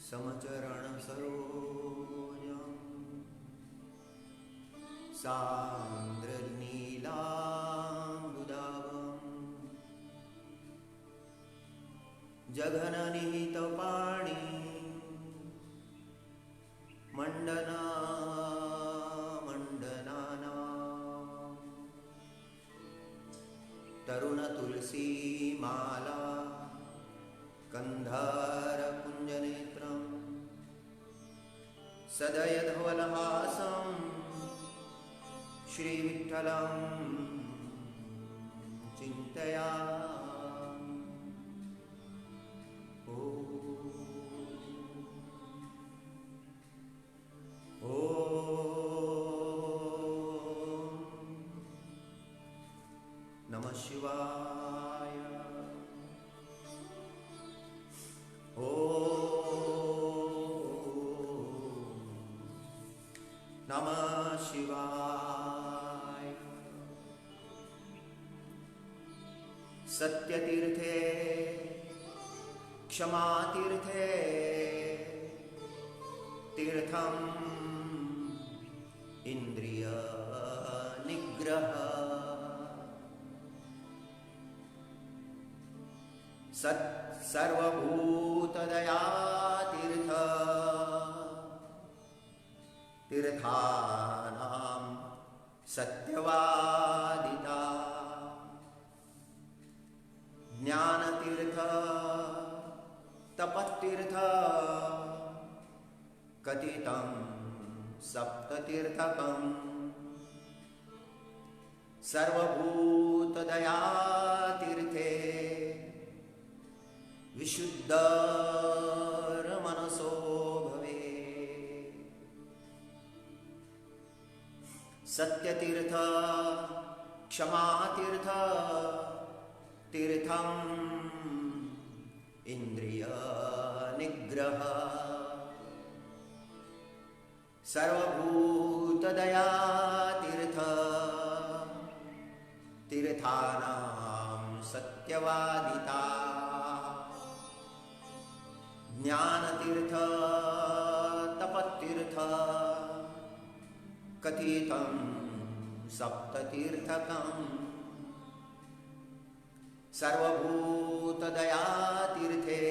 समचरण सरोजं सान्द्र नीलाम्बुदावं जघननिहित पाणि मंडना मंडनानां तरुण तुलसी माला कंधार कुंजनेत्रं सदयधवलहासं श्रीविठ्ठलं चिन्तयामि। ॐ नमः शिवाय। ॐ नमः शिवाय। सत्यतीर्थे क्षमातीर्थे तीर्थम इंद्रिय निग्रह सर्वभूतदया तीर्थ तीर्थानां सत्यवादिता ज्ञानतीर्थ तपतीर्थ कथितं सप्ततीर्थकम् सर्वभूतदया तीर्थे विशुद्धमनसो भवे। सत्यतीर्थ क्षमातीर्थ तीर्थम इंद्रिय निग्रह सर्वभूतदया तीर्थ तीर्थानां सत्यवादिता ज्ञानतीर्थ तपतीर्थ कथितं सप्ततीर्थकम् सर्वभूतदया तीर्थे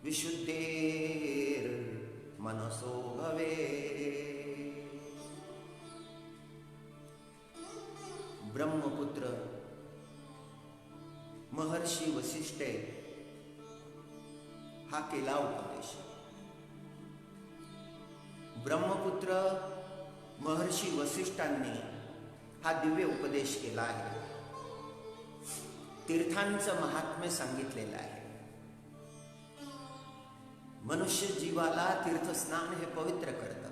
विशुद्धिर्मनसो भवे। ब्रह्मपुत्र महर्षी वसिष्ठे हा केला उपदेश। ब्रह्मपुत्र महर्षी वसिष्ठांनी हा दिव्य उपदेश केला आहे। तीर्थांचं महात्म्य सांगितलेलं आहे। मनुष्य जीवाला तीर्थस्नान हे पवित्र करतं।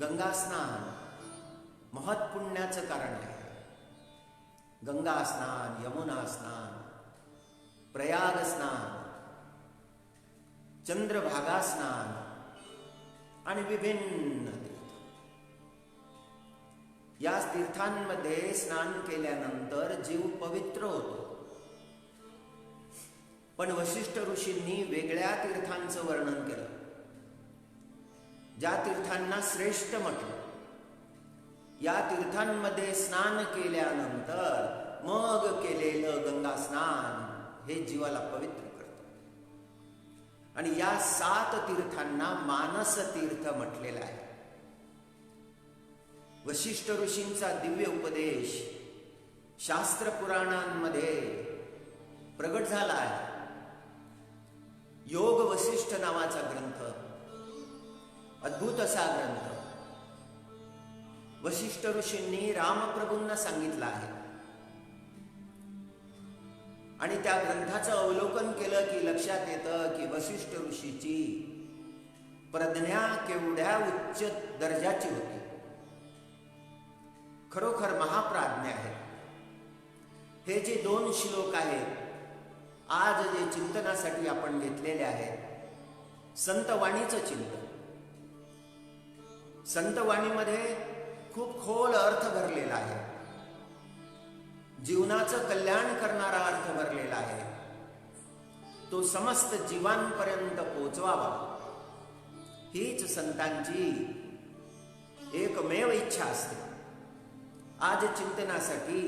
गंगा स्नान महत्पुण्याचं कारण आहे। गंगा स्नान, यमुना स्नान, प्रयाग स्नान, चंद्रभागा स्नान आणि विभिन्न तीर्थ। या तीर्थांमध्ये स्नान केल्यानंतर जीव पवित्र होतो। पण वशिष्ठ ऋषींनी वेगळ्या तीर्थांचं वर्णन केलं, ज्या तीर्थांना श्रेष्ठ म्हटलं। या तीर्थांमध्ये स्नान केल्यानंतर मग केलेलं गंगा स्नान हे जीवाला पवित्र करतं। आणि या 7 तीर्थांना मानस तीर्थ म्हटलेलं आहे। वशिष्ठ ऋषींचा दिव्य उपदेश शास्त्र पुराणांमध्ये प्रगट झाला आहे। योग वशिष्ठ नावाचा ग्रंथ, अद्भुत असा ग्रंथ वशिष्ठ ऋषींनी रामप्रभूंना सांगितला आहे। आणि त्या ग्रंथाचं अवलोकन केलं की लक्षात येतं की वशिष्ठ ऋषीची प्रज्ञा केवढ्या उच्च दर्जाची होती। खरोखर महाप्राज्ञ आहे। हे जे 2 श्लोक आहेत आज जे चिंतनासाठी आपण घेतलेले आहेत, संतवाणीचं चिंतन। संतवाणीमध्ये खूप खोल अर्थ भरलेला आहे। जीवनाचं कल्याण करणारा अर्थ भरलेला आहे। तो समस्त जीवांपर्यंत पोचवावा, हीच संतांची एकमेव इच्छा असते. आज चिंतनासाठी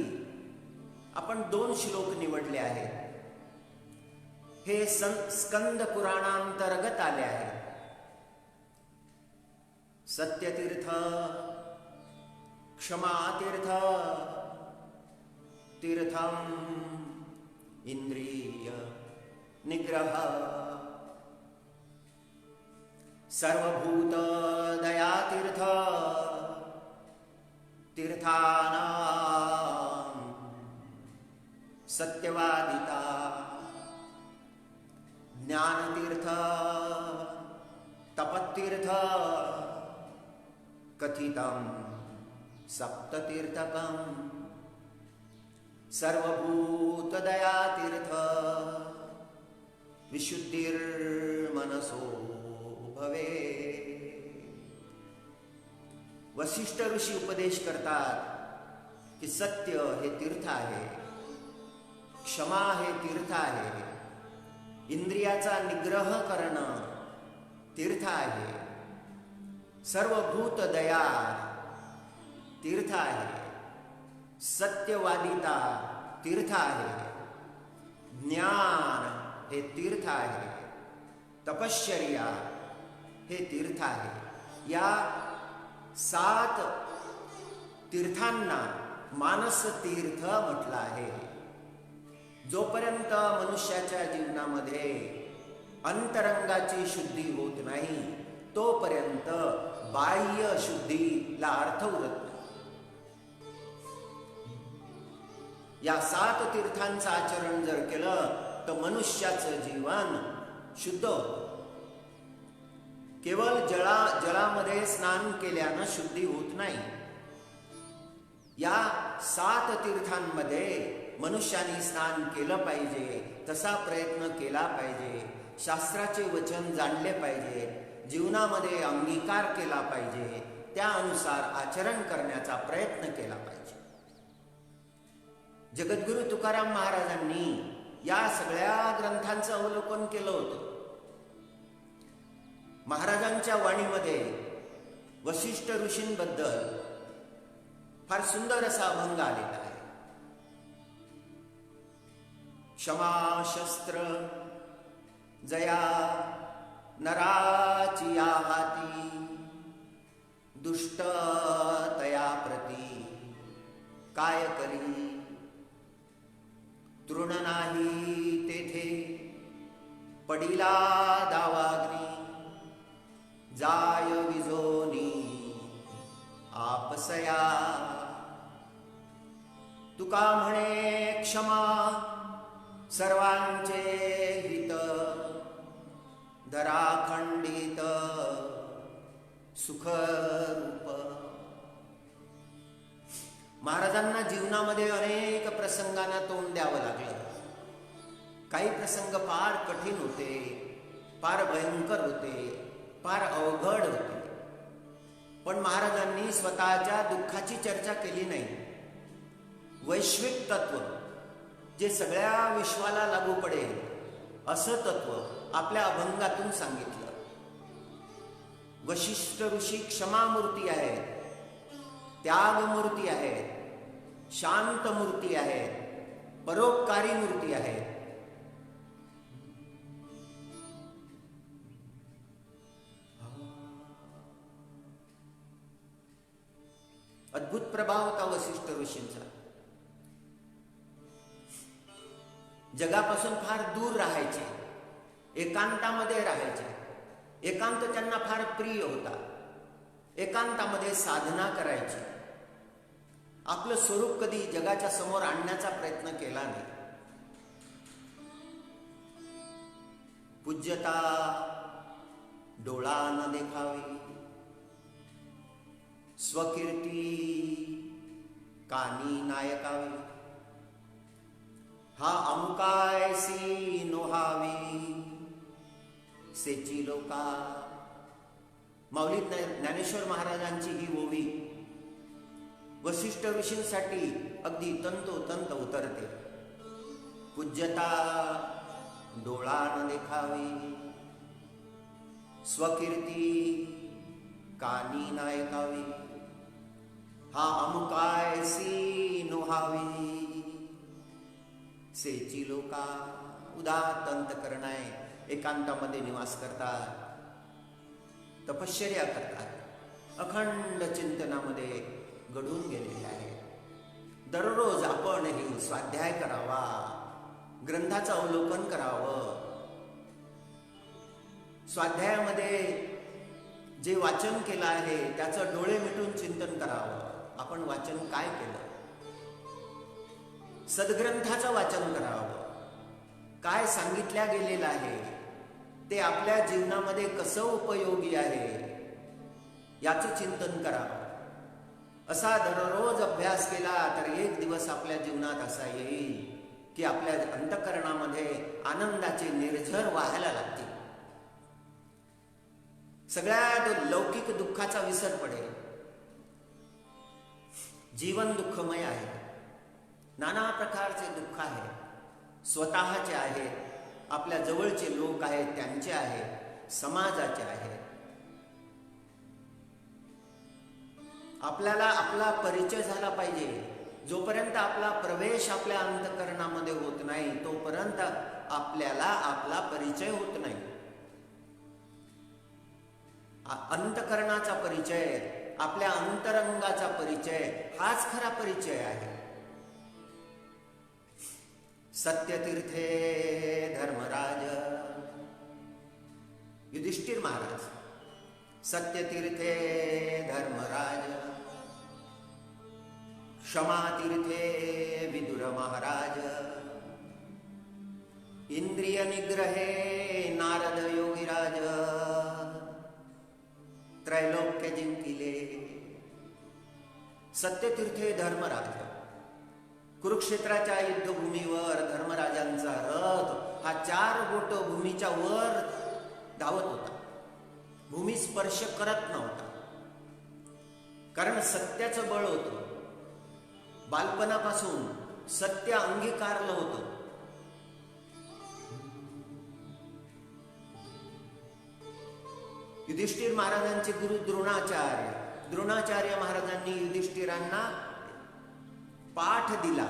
आपण 2 श्लोक निवडले आहेत. हे स्कंद पुराणांतर्गत आले आहेत. सत्यतीर्थ, क्षमातीर्थ, तीर्थम इंद्रिय निग्रह, सर्वभूत दयातीर्थ, तीर्थानां सत्यवादिता, ज्ञानतीर्थ, तपतीर्थ, कथितं सप्ततीर्थकं, सर्वभूतदयातीर्थ, विशुद्धिर्मनसो भवे. वशिष्ठ ऋषी उपदेश करतात की सत्य हे तीर्थ आहे, क्षमा हे तीर्थ आहे, इंद्रियाचा निग्रह करणं तीर्थ आहे, सर्वभूत दया तीर्थ आहे, सत्यवादिता तीर्थ आहे, ज्ञान हे तीर्थ आहे, तपश्चर्या हे तीर्थ आहे. या 7 तीर्थांना मानस तीर्थ म्हटलं आहे. जोपर्यंत मनुष्याच्या जीवनामध्ये अंतरंगाची शुद्धी होत नाही तोपर्यंत बाह्य शुद्धीला अर्थ उरत नाही. या 7 तीर्थांचं आचरण जर केलं तर मनुष्याचं जीवन शुद्ध होतं. केवळ जलामध्ये स्नान केल्यानं शुद्धी होत नाही. या 7 तीर्थांमध्ये मनुष्याने स्नान केलं पाहिजे, तसा प्रयत्न केला पाहिजे, शास्त्राचे वचन जाणले पाहिजे, जीवनामध्ये अंगीकार केला पाहिजे, त्यानुसार आचरण करण्याचा प्रयत्न केला पाहिजे. जगद्गुरु तुकाराम महाराजांनी या सगळ्या ग्रंथांचं अवलोकन केलं होतं. महाराजांच्या वाणीमध्ये वशिष्ठ ऋषींबद्दल फार सुंदर असा अभंग आलेला आहे. क्षमा शस्त्र जया नराची या हाती, दुष्ट तया प्रती काय करी, तृण नाही तेथे पडिला दावाग्नी, जाय विजोनी आपसया. तुका म्हणे क्षमा सर्वांचे हित, धराखंडित सुखरूप. महाराजांना जीवनामध्ये अनेक प्रसंगांना तोंड द्यावं लागलं. काही प्रसंग फार कठीण होते, फार भयंकर होते, फार अवघड होते. पण महाराजांनी स्वतःच्या दुःखाची चर्चा केली नाही. वैश्विक तत्व जे सगळ्या विश्वाला लागू पडेल असं तत्व आपल्या अभंगातून सांगितलं. वशिष्ठ ऋषी क्षमामूर्ती आहेत, त्यागमूर्ती आहेत, शांत मूर्ती आहेत, परोपकारी मूर्ती आहेत. अद्भुत प्रभाव होता वशिष्ठ ऋषींचा. जगापासून फार दूर राहायचे, एकांतामध्ये राहायचे. एकांत त्यांना फार प्रिय होता. एकांतामध्ये साधना करायची. आपलं स्वरूप कधी जगाच्या समोर आणण्याचा प्रयत्न केला नाही. पूज्यता डोळा न देखावी, स्वकीर्ती कानी नायकावी, हा अमुकायसी नोहावी सेची लोका. माऊली ज्ञानेश्वर महाराजांची ही ओवी वशिष्ठ ऋषींसाठी अगदी तंतोतंत उतरते. पूज्यता डोळा न देखावी, स्वकीर्ती कानी न ऐकावी, हा अमुकायसी नोहावी, सेची लोका उदात्त अंतकरणाय एकांतामध्ये निवास करतात, तपश्चर्या करतात, अखंड चिंतनामध्ये घडून गेलेले आहे. दररोज आपण ही स्वाध्याय करावा, ग्रंथाचं अवलोकन करावं. स्वाध्यायामध्ये जे वाचन केलं आहे त्याचं डोळे मिटून चिंतन करावं. आपण वाचन काय केलं? सद्ग्रंथाचं वाचन करावं. काय सांगितल्या गेलेलं आहे ते आपल्या जीवनामध्ये कसं उपयोगी आहे याचं चिंतन करावं. असा दररोज अभ्यास केला तर एक दिवस आपल्या जीवनात असा येईल की आपल्या अंतःकरणामध्ये आनंदाचे निर्झर वाहायला लागतील. सगळ्यात लौकिक दुःखाचा विसर पडेल. जीवन दुःखमय आहे. नाना प्रकारचे दुःख आहे. स्वतःचे आहेत, आपल्या जवळचे लोक आहेत त्यांचे आहेत, समाजाचे आहेत. आपल्याला आपला परिचय झाला पाहिजे. जोपर्यंत आपला प्रवेश आपल्या अंतःकरणामध्ये होत नाही तोपर्यंत आपल्याला आपला परिचय होत नाही. अंतःकरणाचा परिचय, आपल्या अंतरंगाचा परिचय हाच खरा परिचय आहे. सत्यतीर्थे धर्मराज युधिष्ठिर महाराज, सत्यतीर्थे धर्मराज, क्षमातीर्थे विदुर महाराज, इंद्रिय निग्रहे नारद योगीराज, त्रैलोक्य जिंकिले. सत्यतीर्थे धर्मराज. कुरुक्षेत्राच्या युद्धभूमीवर धर्मराजांचा रथ हा 4 बोट भूमीच्या वर धावत होता. भूमी स्पर्श करत नव्हता, कारण सत्याचं बळ होतं. बालपणापासून सत्य अंगीकारलं होतं. युधिष्ठिर महाराजांचे गुरु द्रोणाचार्य महाराजांनी युधिष्ठिरांना पाठ दिला.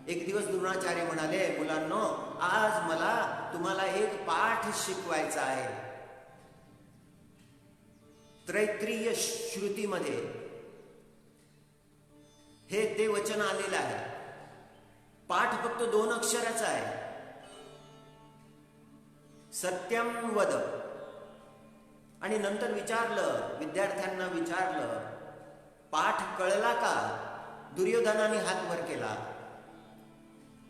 एक दिवस द्रोणाचार्य म्हणाले, मुलांनो, आज मला तुम्हाला एक पाठ शिकवायचा आहे. तैत्तिरीय श्रुतीमध्ये हे ते वचन आलेलं आहे. पाठ फक्त 2 अक्षराचा आहे. सत्यम वद. आणि नंतर विद्यार्थ्यांना विचारलं, पाठ कळला का? दुर्योधनाने हात वर केला.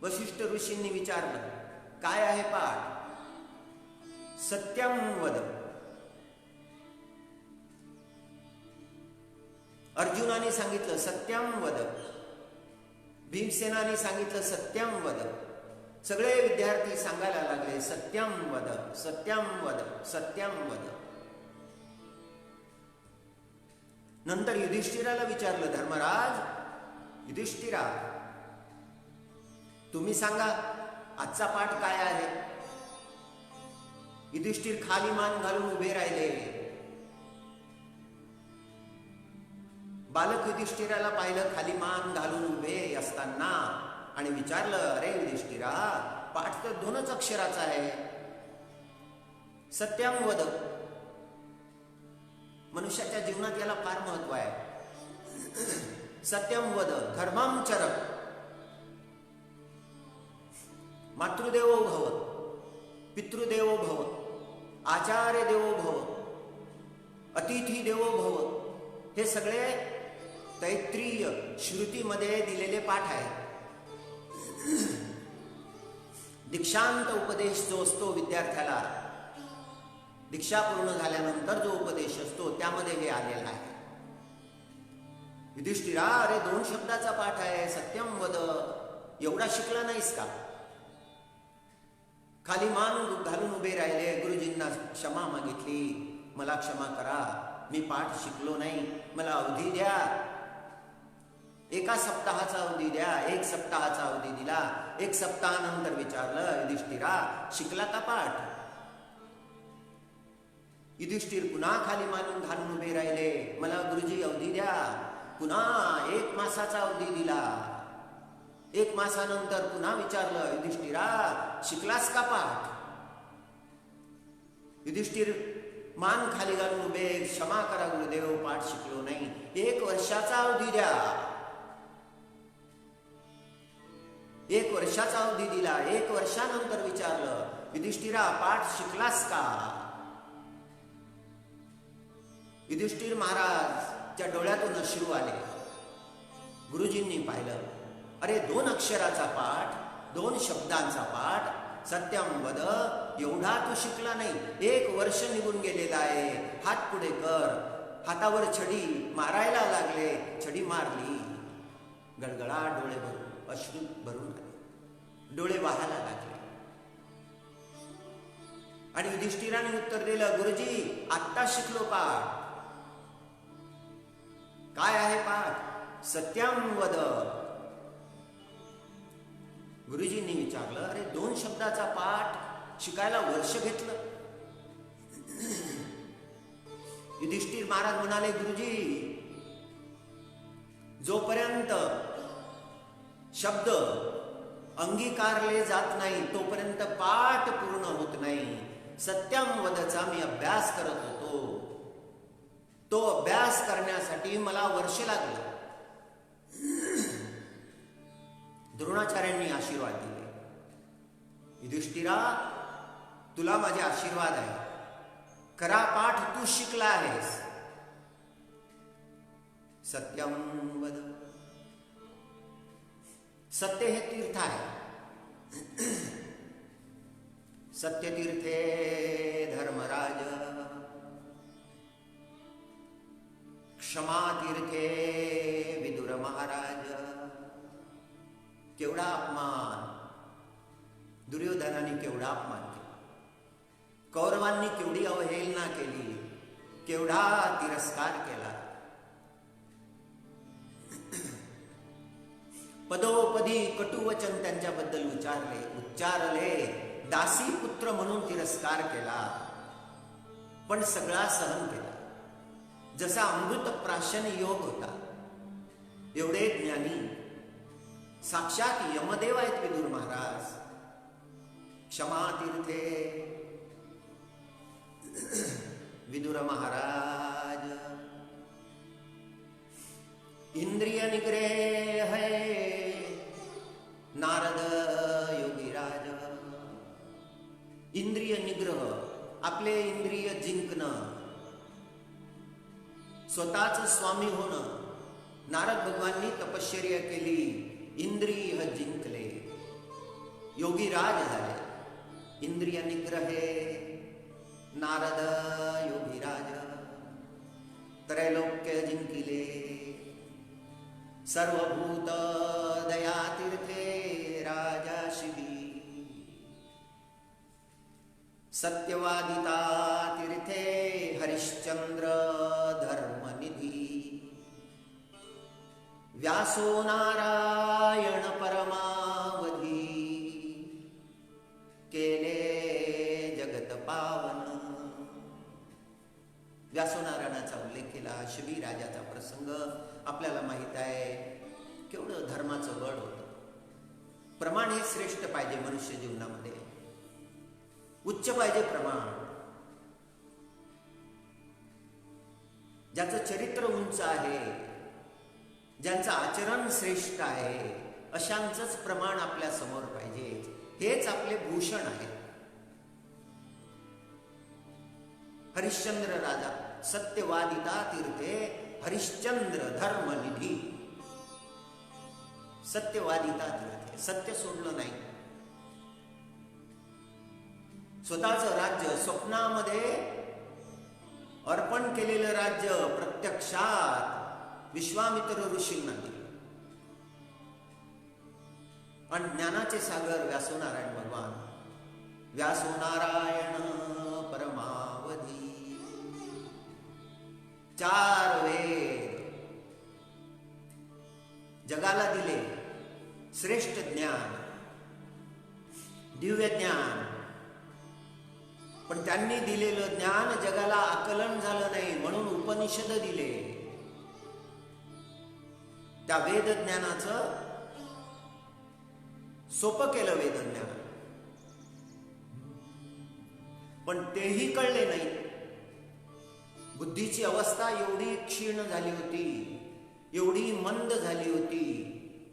वशिष्ठ ऋषींनी विचारलं, काय आहे पाठ? सत्यम वद. अर्जुनाने सांगितलं सत्यम वद. भीमसेनाने सांगितलं सत्यम वद. सगळे विद्यार्थी सांगायला लागले सत्यम वद, सत्यम वद, सत्यम वद. नंतर युधिष्ठिराला विचारलं, धर्मराज युधिष्ठिरा, तुम्ही सांगा आजचा पाठ काय आहे? युधिष्ठिर खाली मान घालून उभे राहिले. बालक युधिष्ठिराला पाहिलं खाली मान घालून उभे असताना आणि विचारलं, अरे युधिष्ठिरा, पाठ तर 2च अक्षराचा आहे. सत्यम वद. मनुष्याच्या जीवनात याला फार महत्व आहे. सत्यम वद, धर्मम चर. मातृदेवो भव, पितृदेवो भव, आचार्य देवो भव, अतिथी देवो भव. हे सगळे तैत्तिरीय श्रुतीमध्ये दिलेले पाठ आहेत. दीक्षांत उपदेश जो असतो विद्यार्थ्याला, दीक्षा पूर्ण झाल्यानंतर जो उपदेश असतो त्यामध्ये हे आलेला आहे. युधिष्ठिरा, अरे 2 शब्दाचा पाठ आहे, सत्यम वद. एवढा शिकला नाहीस का? खाली मान घालून उभे राहिले. गुरुजींना क्षमा मागितली, मला क्षमा करा, मी पाठ शिकलो नाही, मला अवधी द्या. एका सप्ताहाचा अवधी द्या. 1 सप्ताहाचा अवधी दिला. 1 सप्ताहानंतर विचारलं, युधिष्ठिरा शिकला का पाठ? युधिष्ठिर पुन्हा खाली मानून घालून उभे राहिले. मला गुरुजी अवधी द्या. पुन्हा 1 मासाचा अवधी दिला. 1 मासानंतर पुन्हा विचारलं, युधिष्ठिरा शिकलास का पाठ? युधिष्ठिर मान खाली घालून उभे, क्षमा करा गुरुदेव, पाठ शिकलो नाही. 1 वर्षाचा अवधी द्या. 1 वर्षाचा अवधी दिला. 1 वर्षानंतर विचारलं, युधिष्ठिरा पाठ शिकलास का? युधिष्ठिर महाराजच्या डोळ्यातून अश्रू आले. गुरुजींनी पाहिलं, अरे 2 अक्षराचा पाठ, 2 शब्दांचा पाठ, सत्यम वद, एवढा तू शिकला नाही. 1 वर्ष निघून गेलेला आहे. हात पुढे कर. हातावर छडी मारायला लागले. छडी मारली. गडगडा डोळे भरून अश्रू भरून आले. डोळे वाहायला लागले. आणि युधिष्ठिराने उत्तर दिलं, गुरुजी आत्ता शिकलो पाठ. काय आहे पाठ? सत्यम वद. गुरुजींनी विचारलं, अरे 2 शब्दाचा पाठ शिकायला वर्ष घेतलं? युधिष्ठिर महाराज म्हणाले, गुरुजी जोपर्यंत शब्द अंगीकारले जात नाही तोपर्यंत पाठ पूर्ण होत नाही. सत्यम वदचा मी अभ्यास करत होतो. तो अभ्यास करण्यासाठी मला वर्ष लागलं. द्रोणाचार्यांनी आशीर्वाद दिले, युधिष्ठिरा तुला माझे आशीर्वाद आहे. खरा पाठ तू शिकला आहेस. सत्यम वद. सत्य हे तीर्थ आहे. सत्यतीर्थे धर्मराज, क्षमातीर्थे विदुर महाराज. केवढा अपमान! दुर्योधनाने केवढा अपमान केला. कौरवांनी केवढी अवहेलना केली, केवढा तिरस्कार केला. पदोपदी कटुवचन त्यांच्याबद्दल उच्चारले. दासी पुत्र म्हणून तिरस्कार केला. पण सगळा सहन केला. जसा अमृत प्राशन योग होता. एवढे ज्ञानी साक्षात यमदेव आहेत विदुर महाराज. क्षमातीर्थे विदुर महाराज. इंद्रिय निग्रह है नारद योगीराज. इंद्रिय निग्रह, आपले इंद्रिय जिंकणं, स्वतःच स्वामी होणं. नारद भगवाननी तपश्चर्या केली, इंद्रिय जिंकले, योगीराज झाले. इंद्रिय निग्रहे नारद योगीराज. त्रैलोक्य जिंकिले. सर्वभूत दयातीर्थे राजा शिवी. सत्यवादिता तीर्थे हरिश्चंद्र धर्मनिधी. व्यासो नारायण परमावधी. केले जगत पावन. व्यासो नारायणाचा उल्लेख केला. शिवी राजाचा प्रसंग आपल्याला माहित आहे. केवढं धर्माचं बळ होतं. प्रमाण हे श्रेष्ठ पाहिजे मनुष्य जीवनामध्ये. उच्च पाहिजे प्रमाण. ज्याचं चरित्र उंच आहे, ज्यांचं आचरण श्रेष्ठ आहे, अशांचंच प्रमाण आपल्या समोर पाहिजे. हेच आपले भूषण आहे. हरिश्चंद्र राजा, सत्यवादिता तीर्थे हरिश्चंद्र धर्मनिधी. सत्यवादिता तीर्थे, सत्य सोडलं नाही. स्वतःचं राज्य स्वप्नामध्ये अर्पण केलेलं राज्य प्रत्यक्षात विश्वामित्र ऋषींना दिलं. आणि ज्ञानाचे सागर व्यासोनारायण भगवान. व्यासोनारायण परमावधी. 4 वेद जगाला दिले श्रेष्ठ ज्ञान, दिव्य ज्ञान, पण त्यांनी दिलेलं ज्ञान जगाला आकलन झालं नाही म्हणून उपनिषद दिले. त्या वेद ज्ञानाचं सोपं केलं वेद ज्ञान, पण तेही कळले नाही. बुद्धीची अवस्था एवढी क्षीण झाली होती, एवढी मंद झाली होती,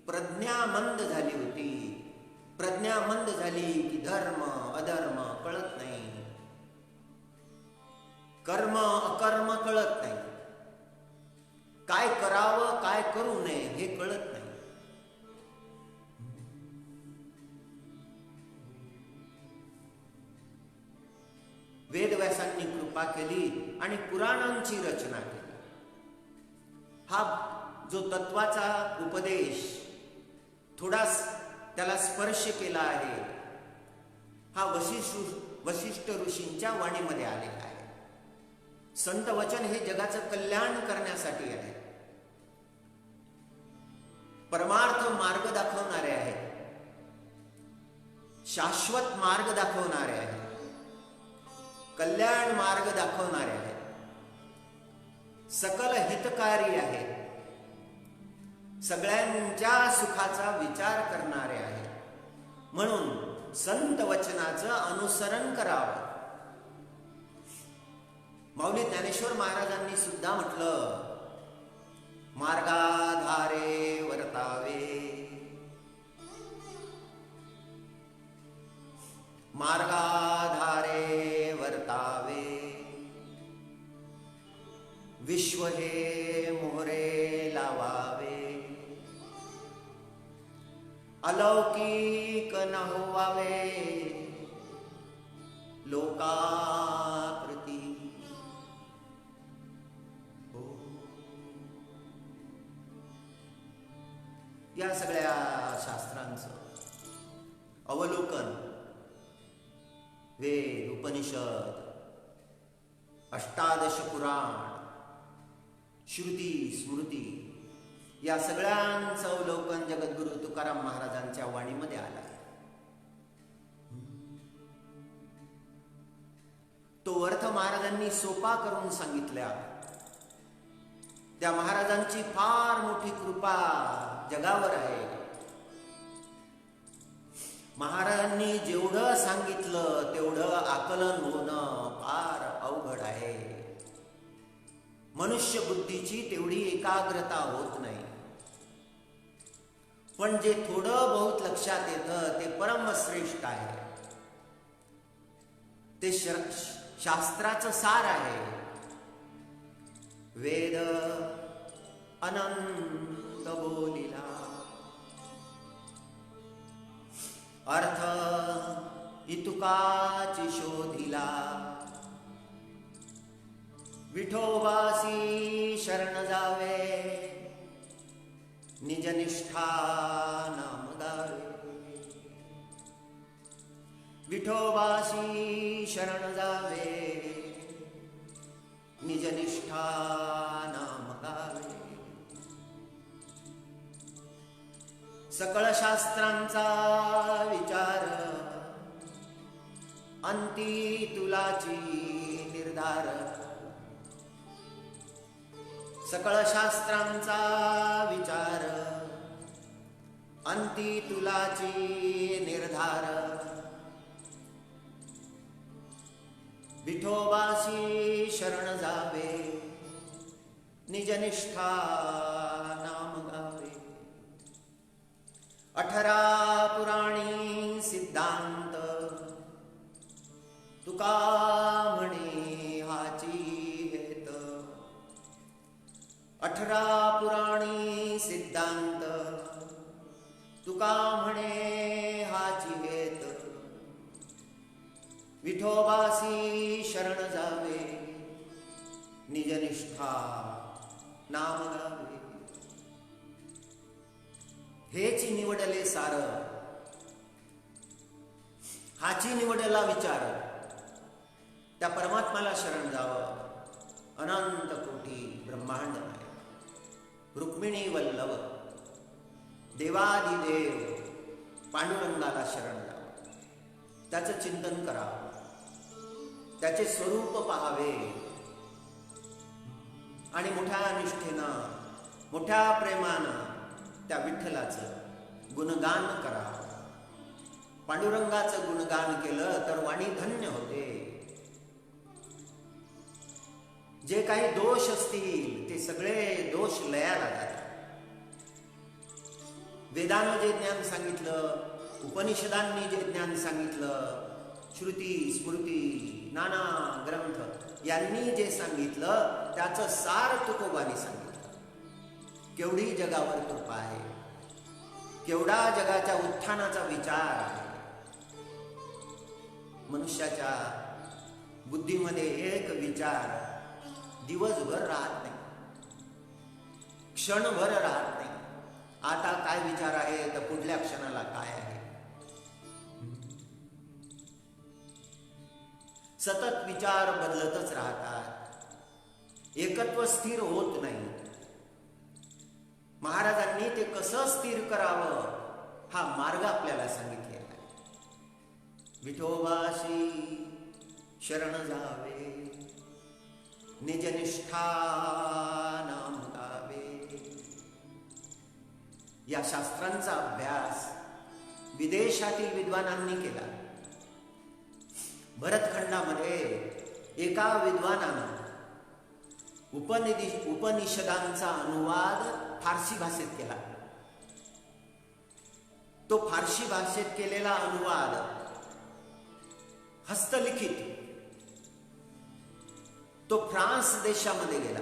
प्रज्ञा मंद झाली होती. प्रज्ञा मंद झाली की धर्म अधर्म कळत नाही, कर्म अकर्म कळत नाही, काय करावं काय करू नये हे कळत नाही. वेदव्यासांनी कृपा केली आणि पुराणांची रचना केली. हा जो तत्वाचा उपदेश थोडा त्याला स्पर्श केला आहे, हा वशिष्ठ ऋषींच्या वाणीमध्ये आलेला आहे. संत वचन हे जगाचं कल्याण करण्यासाठी आहे, परमार्थ मार्ग दाखवणारे आहे, शाश्वत मार्ग दाखवणारे आहे, कल्याण मार्ग दाखवणारे आहे, सकल हितकारी आहे, सगळ्यांच्या सुखाचा विचार करणारे आहे. म्हणून संत वचनाचं अनुसरण करावं. माऊली ज्ञानेश्वर महाराजांनी सुद्धा म्हटलं, मार्गाधारे वर्तावे, मार्गाधारे वर्तावे, विश्व हे मोहरे लावावे, अलौकिक न होवावे लोकाप्रती. हो, या सगळ्या शास्त्रांचं अवलोकन वेद, उपनिषद, अष्टादश पुराण, श्रुती, स्मृती या सगळ्यांचं अवलोकन जगद्गुरु तुकाराम महाराजांच्या वाणीमध्ये आलं आहे. तो अर्थ महाराजांनी सोपा करून सांगितला. त्या महाराजांची फार मोठी कृपा जगावर आहे. महाराजांनी जेवढं सांगितलं तेवढं आकलन होणं फार अवघड आहे. मनुष्य बुद्धीची तेवढी एकाग्रता होत नाही. पण जे थोडं बहुत लक्षात येतं ते परमश्रेष्ठ आहे. ते शास्त्राचं सार आहे. वेद अनंत बोलिला, अर्थ इतुकाची शोधिला, विठोबासी शरण जावे, निजनिष्ठा नाम गावे. विठोबासी शरण जावे, निजनिष्ठा नाम गावे. सकळ शास्त्रांचा विचार, अंती तुलाची निर्धार. सकळ शास्त्रांचा विचार, अंती तुलाची निर्धार. विठोबासी शरण जावे, निजनिष्ठा नाम गावे. 18 पुराणी सिद्धांत, तुका म्हणे हाची हेत. 18 पुराणी सिद्धांत, तुका म्हणे हाची हेत. विठोबासी शरण जावे, निजनिष्ठा नाम गावे. हेच निवडले सार, हाची निवडला विचार. त्या परमात्माला शरण जावं. अनंत कोटी ब्रह्मांड आहे, रुक्मिणी वल्लभ देवादिदेव पांडुरंगाला शरण जावं, त्याचं चिंतन करावं, त्याचे स्वरूप पाहावे आणि मोठ्या निष्ठेनं मोठ्या प्रेमानं त्या विठ्ठलाचं गुणगान करावं. पांडुरंगाचं गुणगान केलं तर वाणी धन्य होते. जे काही दोष असतील ते सगळे दोष लयाला जातात. वेदांनी जे ज्ञान सांगितलं, उपनिषदांनी जे ज्ञान सांगितलं, श्रुती स्मृती नाना ग्रंथ यांनी जे सांगितलं त्याचं सार तुकोबांनी सांगितलं. केवढी जगावर कृपा आहे, केवढा जगाच्या उत्थानाचा विचार आहे. मनुष्याच्या बुद्धीमध्ये एक विचार दिवसभर राहत नाही, क्षणभर राहत नाही. आता काय विचार आहे तर पुढल्या क्षणाला काय आहे. सतत विचार बदलतच राहतात, एकत्व स्थिर होत नाही. महाराजांनी ते कसं स्थिर करावं हा मार्ग आपल्याला सांगितलेला आहे. विठोबाशी शरण जावे, निजनिष्ठा नाम गावे. या शास्त्रांचा अभ्यास विदेशातील विद्वानांनी केला. भरतखंडामध्ये एका विद्वानानं उपनिषदांचा अनुवाद फारसी भाषेत केला. तो फारसी भाषेत केलेला अनुवाद हस्तलिखित तो फ्रान्स देशामध्ये गेला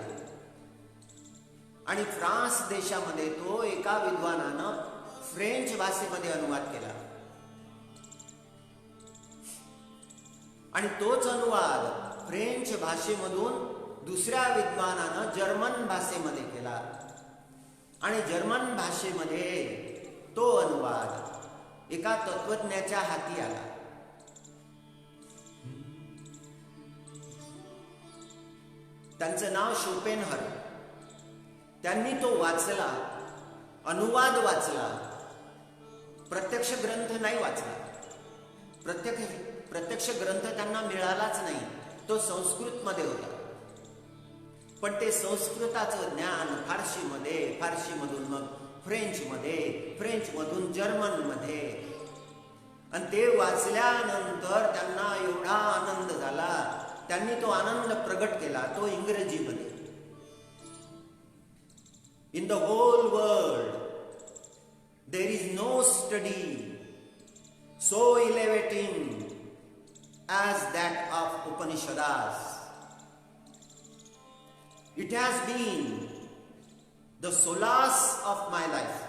आणि फ्रान्स देशामध्ये तो एका विद्वानानं फ्रेंच भाषेमध्ये अनुवाद केला आणि तोच अनुवाद फ्रेंच भाषेमधून दुसऱ्या विद्वानानं जर्मन भाषेमध्ये केला आणि जर्मन भाषेमध्ये तो अनुवाद एका तत्वज्ञाच्या हाती आला. त्यांचं नाव शोपेनहर. त्यांनी तो वाचला, अनुवाद वाचला, प्रत्यक्ष ग्रंथ नाही वाचला. प्रत्यक्ष ग्रंथ त्यांना मिळालाच नाही, तो संस्कृतमध्ये होता. पण ते संस्कृताचं ज्ञान फारसीमध्ये, फारसीमधून मग फ्रेंचमध्ये, फ्रेंचमधून जर्मनमध्ये, आणि ते वाचल्यानंतर त्यांना एवढा आनंद झाला, त्यांनी तो आनंद प्रगट केला तो इंग्रजीमध्ये. In the whole world there is no study so elevating as that of Upanishads. It has been the solace of my life.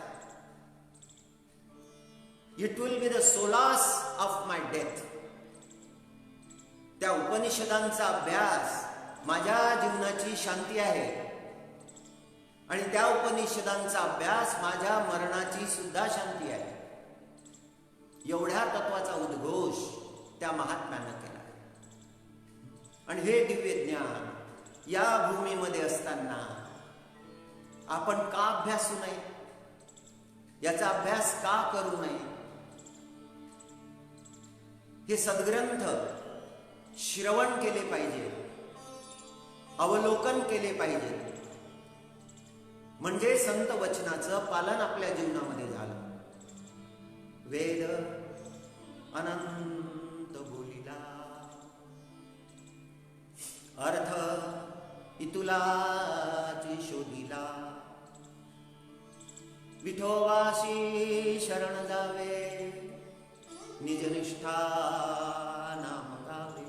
It will be the solace of my death. त्या उपनिषदांचा अभ्यास माझ्या जीवनाची शांती आहे आणि त्या उपनिषदांचा अभ्यास माझ्या मरणाची सुद्धा शांती आहे. एवढ्या तत्वाचा उद्घोष त्या महात्म्यानं केला. आणि हे दिव्य ज्ञान या भूमीमध्ये असताना आपण का अभ्यासू नये, याचा अभ्यास का करू नये. हे सद्ग्रंथ श्रवण केले पाहिजे, अवलोकन केले पाहिजे, म्हणजे संत वचनाचं पालन आपल्या जीवनामध्ये झालं. वेद अनंत बोलिला, अर्थ इतुलाची शोधिला. विठोबाशी शरण जावे, निजनिष्ठा नाम गावे.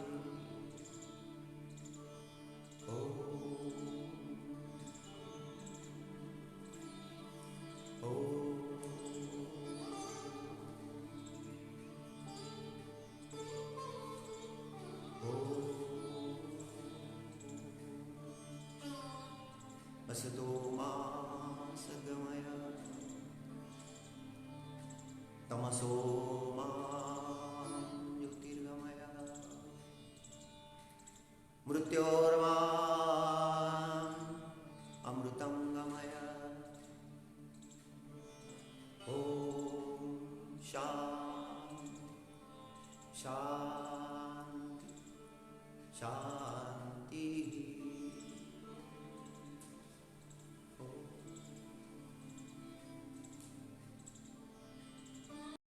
असतो मा सद्गमय, तमसो मा ज्योतिर्गमय, मृत्योर्मा अमृतं गमय. शांती